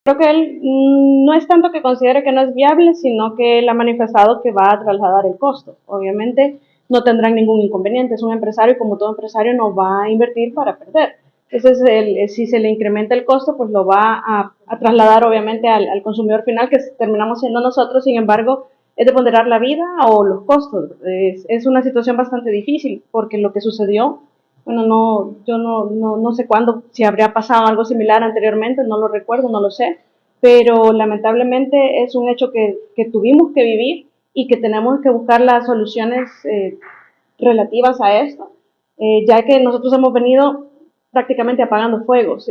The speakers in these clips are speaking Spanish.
Creo que él no es tanto que considere que no es viable, sino que él ha manifestado que va a trasladar el costo. Obviamente no tendrán ningún inconveniente, es un empresario y como todo empresario no va a invertir para perder. Ese es si se le incrementa el costo, pues lo va a trasladar obviamente al consumidor final, que terminamos siendo nosotros. Sin embargo, es de ponderar la vida o los costos. Es una situación bastante difícil, porque lo que sucedió, bueno, yo no sé cuándo, si habría pasado algo similar anteriormente, no lo recuerdo, no lo sé, pero lamentablemente es un hecho que tuvimos que vivir y que tenemos que buscar las soluciones relativas a esto, ya que nosotros hemos venido prácticamente apagando fuegos.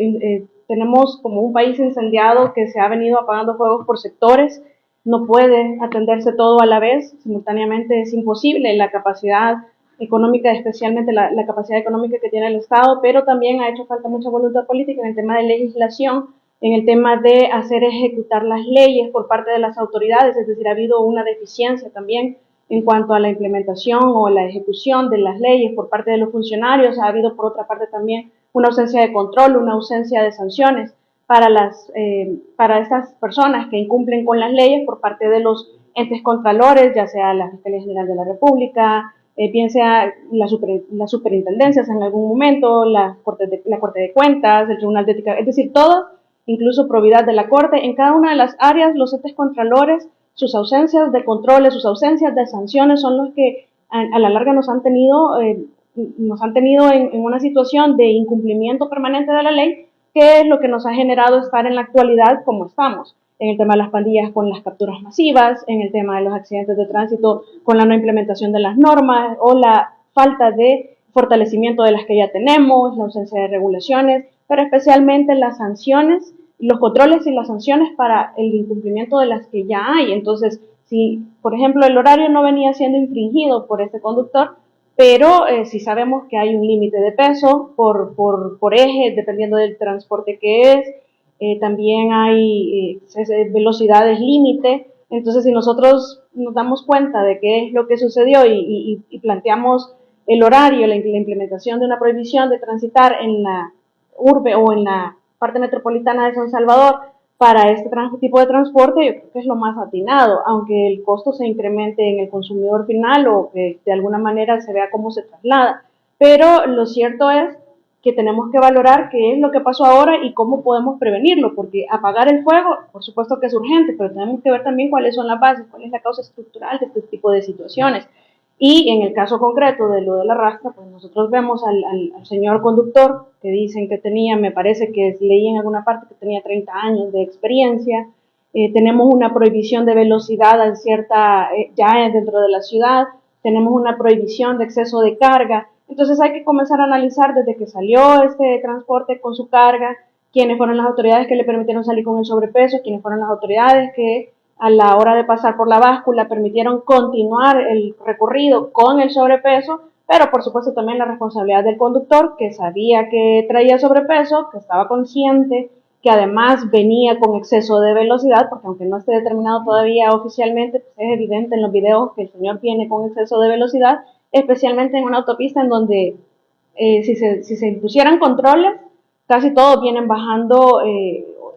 Tenemos como un país incendiado que se ha venido apagando fuegos por sectores, no puede atenderse todo a la vez, simultáneamente es imposible la capacidad económica, especialmente la capacidad económica que tiene el Estado, pero también ha hecho falta mucha voluntad política en el tema de legislación, en el tema de hacer ejecutar las leyes por parte de las autoridades, es decir, ha habido una deficiencia también en cuanto a la implementación o la ejecución de las leyes por parte de los funcionarios. Ha habido, por otra parte, también una ausencia de control, una ausencia de sanciones para estas personas que incumplen con las leyes por parte de los entes contralores, ya sea la Fiscalía General de la República, bien sea las superintendencias en algún momento, la Corte de Cuentas, el Tribunal de Ética, es decir, todo, incluso probidad de la Corte, en cada una de las áreas los entes contralores, sus ausencias de controles, sus ausencias de sanciones son los que a la larga nos han tenido en una situación de incumplimiento permanente de la ley, que es lo que nos ha generado estar en la actualidad como estamos, en el tema de las pandillas con las capturas masivas, en el tema de los accidentes de tránsito con la no implementación de las normas o la falta de fortalecimiento de las que ya tenemos, la ausencia de regulaciones, pero especialmente las sanciones, los controles y las sanciones para el incumplimiento de las que ya hay. Entonces, si, por ejemplo, el horario no venía siendo infringido por este conductor, pero si sabemos que hay un límite de peso por eje, dependiendo del transporte que es, también hay velocidades límite. Entonces, si nosotros nos damos cuenta de qué es lo que sucedió y planteamos el horario, la implementación de una prohibición de transitar en la urbe o en la parte metropolitana de San Salvador para este tipo de transporte, yo creo que es lo más atinado, aunque el costo se incremente en el consumidor final o que de alguna manera se vea cómo se traslada. Pero lo cierto es que tenemos que valorar qué es lo que pasó ahora y cómo podemos prevenirlo, porque apagar el fuego, por supuesto que es urgente, pero tenemos que ver también cuáles son las bases, cuál es la causa estructural de este tipo de situaciones. Y en el caso concreto de lo de la rastra, pues nosotros vemos al señor conductor que dicen que tenía, me parece que leí en alguna parte que tenía 30 años de experiencia. Tenemos una prohibición de velocidad en ya dentro de la ciudad, tenemos una prohibición de exceso de carga. Entonces hay que comenzar a analizar desde que salió este transporte con su carga, quiénes fueron las autoridades que le permitieron salir con el sobrepeso, quiénes fueron las autoridades que a la hora de pasar por la báscula permitieron continuar el recorrido con el sobrepeso, pero por supuesto también la responsabilidad del conductor, que sabía que traía sobrepeso, que estaba consciente, que además venía con exceso de velocidad, porque aunque no esté determinado todavía oficialmente, pues es evidente en los videos que el señor viene con exceso de velocidad, especialmente en una autopista en donde si se impusieran controles, casi todos vienen bajando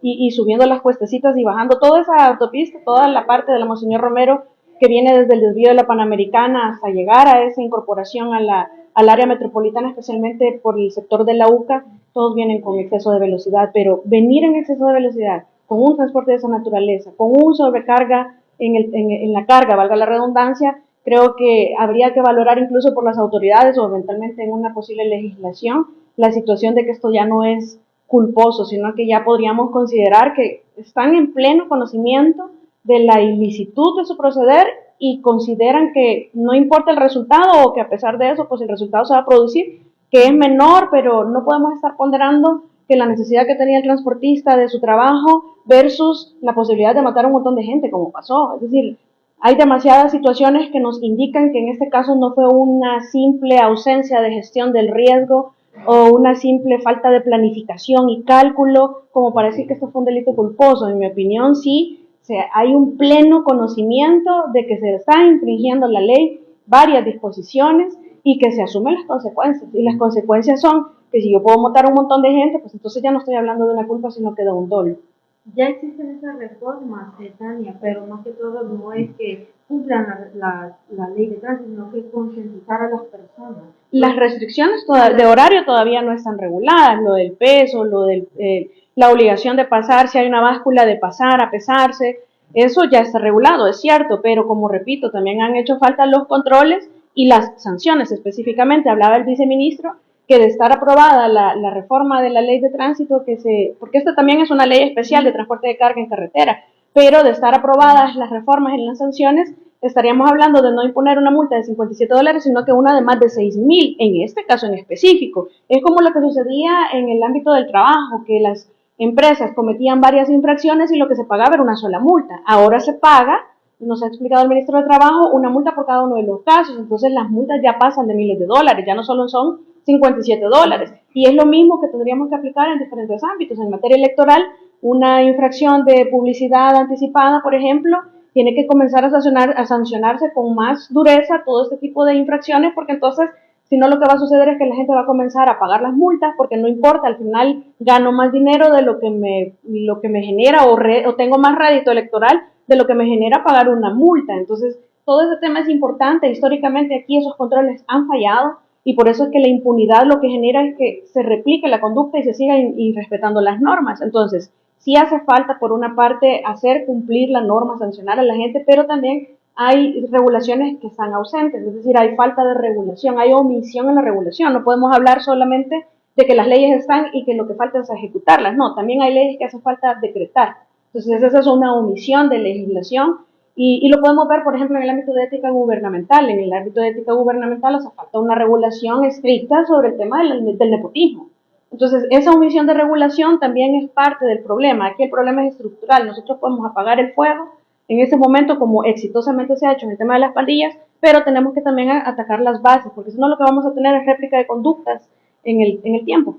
y subiendo las cuestecitas y bajando toda esa autopista, toda la parte de la Monseñor Romero que viene desde el desvío de la Panamericana hasta llegar a esa incorporación al área metropolitana, especialmente por el sector de la UCA, todos vienen con exceso de velocidad, pero venir en exceso de velocidad con un transporte de esa naturaleza, con un sobrecarga en la carga, valga la redundancia, creo que habría que valorar incluso por las autoridades o eventualmente en una posible legislación la situación de que esto ya no es culposo, sino que ya podríamos considerar que están en pleno conocimiento de la ilicitud de su proceder y consideran que no importa el resultado o que a pesar de eso, pues el resultado se va a producir, que es menor, pero no podemos estar ponderando que la necesidad que tenía el transportista de su trabajo versus la posibilidad de matar a un montón de gente, como pasó. Es decir, hay demasiadas situaciones que nos indican que en este caso no fue una simple ausencia de gestión del riesgo o una simple falta de planificación y cálculo como para decir que esto fue un delito culposo. En mi opinión, sí, hay un pleno conocimiento de que se está infringiendo la ley, varias disposiciones y que se asumen las consecuencias. Y las consecuencias son que si yo puedo matar a un montón de gente, pues entonces ya no estoy hablando de una culpa, sino que de un dolo. Ya existen esas reformas, Tania, pero más que todo no es que cumplan la ley de tránsito, sino que concientizar a las personas. Las restricciones de horario todavía no están reguladas, lo del peso, la obligación de pasar, si hay una báscula de pasar a pesarse, eso ya está regulado, es cierto, pero como repito, también han hecho falta los controles y las sanciones específicamente. Hablaba el viceministro que de estar aprobada la reforma de la ley de tránsito, porque esta también es una ley especial de transporte de carga en carretera, pero de estar aprobadas las reformas en las sanciones, estaríamos hablando de no imponer una multa de $57, sino que una de más de 6,000, en este caso en específico. Es como lo que sucedía en el ámbito del trabajo, que las empresas cometían varias infracciones y lo que se pagaba era una sola multa. Ahora se paga, nos ha explicado el ministro de Trabajo, una multa por cada uno de los casos. Entonces las multas ya pasan de miles de dólares, ya no solo son $57. Y es lo mismo que tendríamos que aplicar en diferentes ámbitos. En materia electoral, una infracción de publicidad anticipada, por ejemplo, tiene que comenzar a sancionarse con más dureza todo este tipo de infracciones, porque entonces, si no, lo que va a suceder es que la gente va a comenzar a pagar las multas, porque no importa, al final gano más dinero de lo que me genera o tengo más rédito electoral de lo que me genera pagar una multa. Entonces, todo ese tema es importante. Históricamente aquí esos controles han fallado y por eso es que la impunidad lo que genera es que se replique la conducta y se siga respetando las normas. Entonces, sí hace falta, por una parte, hacer cumplir la norma, sancionar a la gente, pero también hay regulaciones que están ausentes, es decir, hay falta de regulación, hay omisión en la regulación. No podemos hablar solamente de que las leyes están y que lo que falta es ejecutarlas, no, también hay leyes que hace falta decretar. Entonces, esa es una omisión de legislación y lo podemos ver, por ejemplo, en el ámbito de ética gubernamental. En el ámbito de ética gubernamental hace falta una regulación estricta sobre el tema del nepotismo. Entonces, esa omisión de regulación también es parte del problema. Aquí el problema es estructural. Nosotros podemos apagar el fuego en ese momento, como exitosamente se ha hecho en el tema de las pandillas, pero tenemos que también atacar las bases, porque si no lo que vamos a tener es réplica de conductas en el tiempo.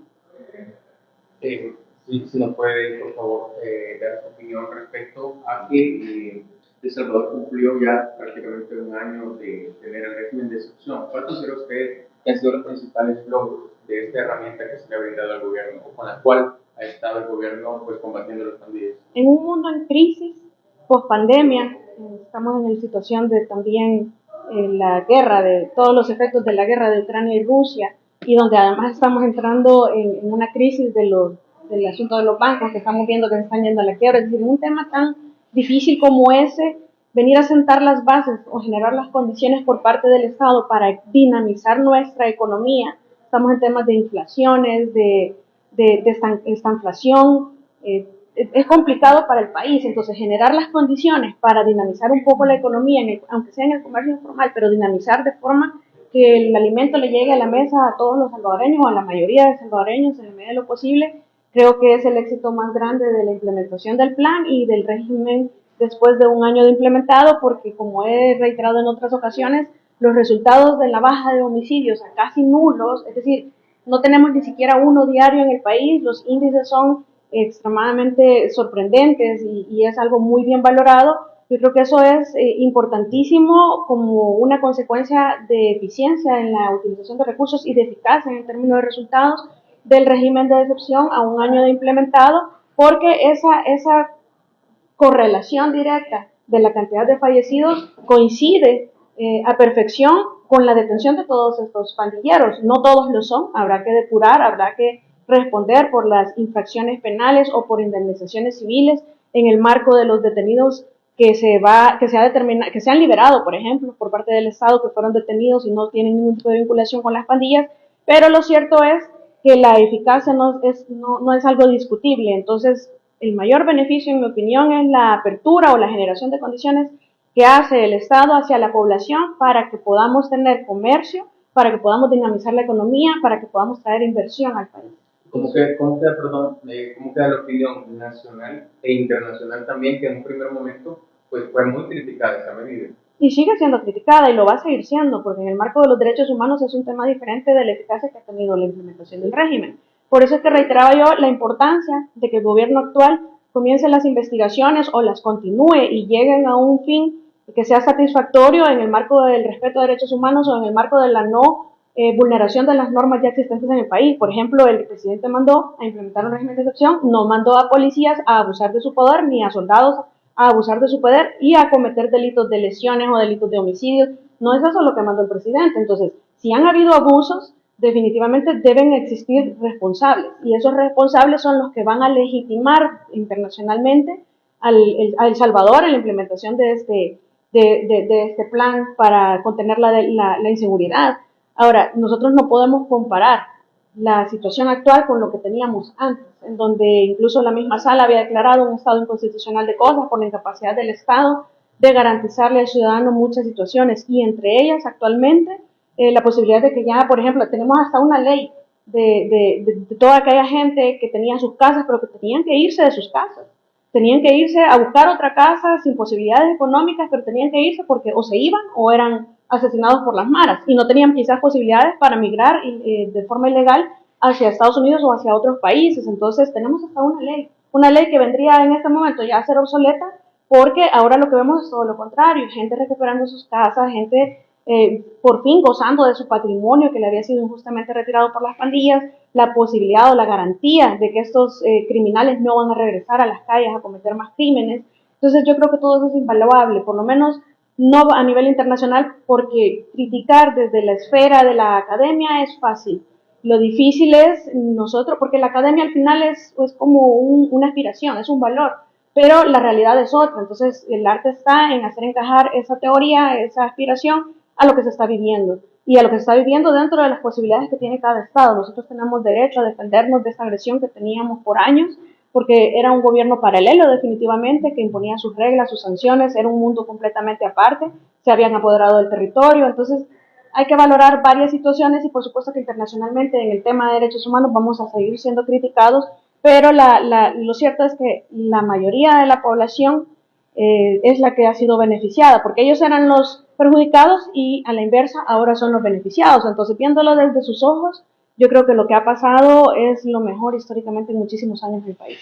Si nos puede, por favor, dar su opinión respecto a que El Salvador cumplió ya prácticamente un año de tener el régimen de excepción. ¿Cuál considera usted que han sido los principales logros de esta herramienta que se le ha brindado al gobierno o con la cual ha estado el gobierno pues, combatiendo los pandillas? En un mundo en crisis, post pandemia, estamos en la situación de también la guerra, de todos los efectos de la guerra de Ucrania y Rusia, y donde además estamos entrando en una crisis del asunto de los bancos, que estamos viendo que se están yendo a la quiebra. Es decir, un tema tan difícil como ese, venir a sentar las bases o generar las condiciones por parte del Estado para dinamizar nuestra economía. Estamos en temas de inflaciones, de estanflación, es complicado para el país. Entonces, generar las condiciones para dinamizar un poco la economía, aunque sea en el comercio informal, pero dinamizar de forma que el alimento le llegue a la mesa a todos los salvadoreños o a la mayoría de salvadoreños en la medida de lo posible, creo que es el éxito más grande de la implementación del plan y del régimen después de un año de implementado, porque como he reiterado en otras ocasiones, los resultados de la baja de homicidios a casi nulos, es decir, no tenemos ni siquiera uno diario en el país, los índices son extremadamente sorprendentes y es algo muy bien valorado. Yo creo que eso es importantísimo como una consecuencia de eficiencia en la utilización de recursos y de eficacia en términos de resultados del régimen de excepción a un año de implementado, porque esa correlación directa de la cantidad de fallecidos coincide a perfección con la detención de todos estos pandilleros. No todos lo son, habrá que depurar, habrá que responder por las infracciones penales o por indemnizaciones civiles en el marco de los detenidos que se han liberado, por ejemplo, por parte del Estado, que fueron detenidos y no tienen ningún tipo de vinculación con las pandillas, pero lo cierto es que la eficacia no es algo discutible. Entonces, el mayor beneficio, en mi opinión, es la apertura o la generación de condiciones que hace el Estado hacia la población para que podamos tener comercio, para que podamos dinamizar la economía, para que podamos traer inversión al país. ¿Cómo queda la opinión nacional e internacional también, que en un primer momento pues, fue muy criticada esa medida? Y sigue siendo criticada y lo va a seguir siendo, porque en el marco de los derechos humanos es un tema diferente de la eficacia que ha tenido la implementación del régimen. Por eso es que reiteraba yo la importancia de que el gobierno actual comience las investigaciones o las continúe y lleguen a un fin que sea satisfactorio en el marco del respeto a derechos humanos o en el marco de la no vulneración de las normas ya existentes en el país. Por ejemplo, el presidente mandó a implementar un régimen de excepción, no mandó a policías a abusar de su poder, ni a soldados a abusar de su poder y a cometer delitos de lesiones o delitos de homicidios. No es eso lo que mandó el presidente. Entonces, si han habido abusos, definitivamente deben existir responsables, y esos responsables son los que van a legitimar internacionalmente a El Salvador en la implementación de este plan para contener la inseguridad. Ahora, nosotros no podemos comparar la situación actual con lo que teníamos antes, en donde incluso la misma sala había declarado un estado inconstitucional de cosas por la incapacidad del Estado de garantizarle al ciudadano muchas situaciones, y entre ellas actualmente la posibilidad de que ya, por ejemplo, tenemos hasta una ley de toda aquella gente que tenía sus casas, pero que tenían que irse de sus casas. Tenían que irse a buscar otra casa sin posibilidades económicas, pero tenían que irse porque o se iban o eran asesinados por las maras y no tenían quizás posibilidades para migrar de forma ilegal hacia Estados Unidos o hacia otros países. Entonces tenemos hasta una ley que vendría en este momento ya a ser obsoleta, porque ahora lo que vemos es todo lo contrario, gente recuperando sus casas, gente por fin gozando de su patrimonio que le había sido injustamente retirado por las pandillas, la posibilidad o la garantía de que estos criminales no van a regresar a las calles a cometer más crímenes. Entonces yo creo que todo eso es invaluable, por lo menos no a nivel internacional, porque criticar desde la esfera de la academia es fácil. Lo difícil es nosotros, porque la academia al final es como una aspiración, es un valor, pero la realidad es otra. Entonces el arte está en hacer encajar esa teoría, esa aspiración a lo que se está viviendo y a lo que se está viviendo dentro de las posibilidades que tiene cada estado. Nosotros tenemos derecho a defendernos de esa agresión que teníamos por años, porque era un gobierno paralelo definitivamente, que imponía sus reglas, sus sanciones, era un mundo completamente aparte, se habían apoderado del territorio. Entonces hay que valorar varias situaciones, y por supuesto que internacionalmente en el tema de derechos humanos vamos a seguir siendo criticados, pero lo cierto es que la mayoría de la población es la que ha sido beneficiada, porque ellos eran los perjudicados y a la inversa ahora son los beneficiados. Entonces, viéndolo desde sus ojos, yo creo que lo que ha pasado es lo mejor históricamente en muchísimos años en el país.